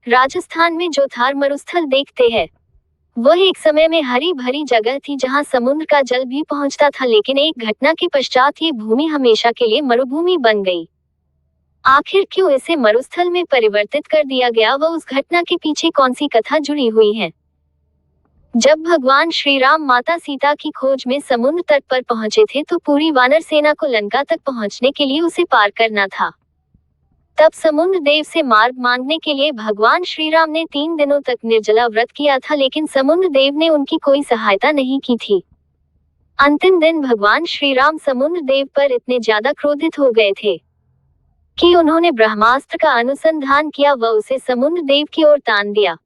राजस्थान में जो थार मरुस्थल देखते हैं वह एक समय में हरी भरी जगह थी जहां समुद्र का जल भी पहुंचता था, लेकिन एक घटना के पश्चात ये भूमि हमेशा के लिए मरुभूमि बन गई। आखिर क्यों इसे मरुस्थल में परिवर्तित कर दिया गया, वह उस घटना के पीछे कौन सी कथा जुड़ी हुई है? जब भगवान श्री राम माता सीता की खोज में समुद्र तट पर पहुंचे थे तो पूरी वानर सेना को लंका तक पहुंचने के लिए उसे पार करना था। तब समुद्र देव से मार्ग मांगने के लिए भगवान श्री राम ने 3 दिनों तक निर्जला व्रत किया था, लेकिन समुद्र देव ने उनकी कोई सहायता नहीं की थी। अंतिम दिन भगवान श्री राम समुद्र देव पर इतने ज्यादा क्रोधित हो गए थे कि उन्होंने ब्रह्मास्त्र का अनुसंधान किया व उसे समुद्र देव की ओर तान दिया।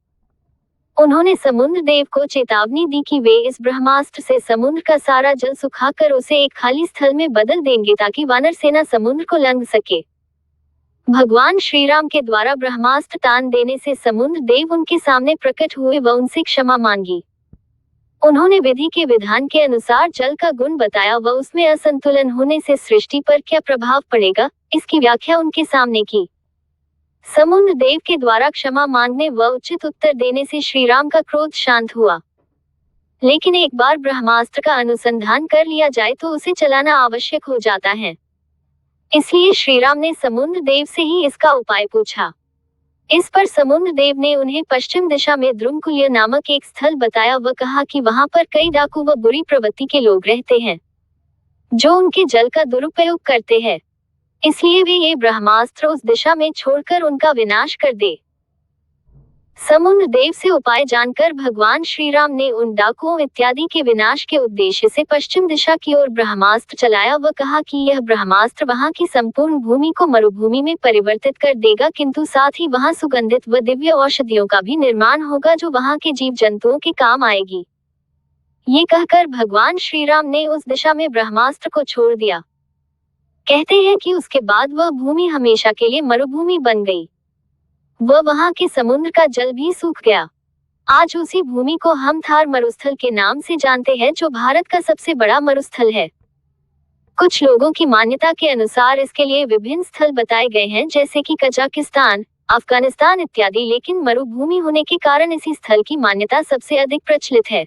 उन्होंने समुद्र देव को चेतावनी दी कि वे इस ब्रह्मास्त्र से समुद्र का सारा जल सुखाकर उसे एक खाली स्थल में बदल देंगे ताकि वानर सेना समुद्र को लंघ सके। भगवान श्री राम के द्वारा ब्रह्मास्त्र तान देने से समुद्र देव उनके सामने प्रकट हुए व उनसे क्षमा मांगी। उन्होंने विधि के विधान के अनुसार जल का गुण बताया व उसमें असंतुलन होने से सृष्टि पर क्या प्रभाव पड़ेगा, इसकी व्याख्या उनके सामने की। समुद्र देव के द्वारा क्षमा मांगने व उचित उत्तर देने से श्री राम का क्रोध शांत हुआ। लेकिन एक बार ब्रह्मास्त्र का अनुसंधान कर लिया जाए तो उसे चलाना आवश्यक हो जाता है। इसलिए श्री राम ने समुद्र देव से ही इसका उपाय पूछा। इस पर समुद्र देव ने उन्हें पश्चिम दिशा में द्रुमकुल्य नामक एक स्थल बताया व कहा कि वहां पर कई डाकू व बुरी प्रवृत्ति के लोग रहते हैं जो उनके जल का दुरुपयोग करते हैं, इसलिए वे ये ब्रह्मास्त्र उस दिशा में छोड़कर उनका विनाश कर दे। समुद्र देव से उपाय जानकर भगवान श्री राम ने उन डाकुओं इत्यादि के विनाश के उद्देश्य से पश्चिम दिशा की ओर ब्रह्मास्त्र चलाया व कहा कि यह ब्रह्मास्त्र वहां की संपूर्ण भूमि को मरुभूमि में परिवर्तित कर देगा, किंतु साथ ही वहां सुगंधित व दिव्य औषधियों का भी निर्माण होगा जो वहां के जीव जंतुओं के काम आएगी। ये कहकर भगवान श्री राम ने उस दिशा में ब्रह्मास्त्र को छोड़ दिया। कहते हैं कि उसके बाद वह भूमि हमेशा के लिए मरुभूमि बन गई। वहां के समुद्र का जल भी सूख गया। आज उसी भूमि को हम थार मरुस्थल के नाम से जानते हैं, जो भारत का सबसे बड़ा मरुस्थल है। कुछ लोगों की मान्यता के अनुसार इसके लिए विभिन्न स्थल बताए गए हैं, जैसे कि कजाकिस्तान, अफगानिस्तान इत्यादि, लेकिन मरुभूमि होने के कारण इसी स्थल की मान्यता सबसे अधिक प्रचलित है।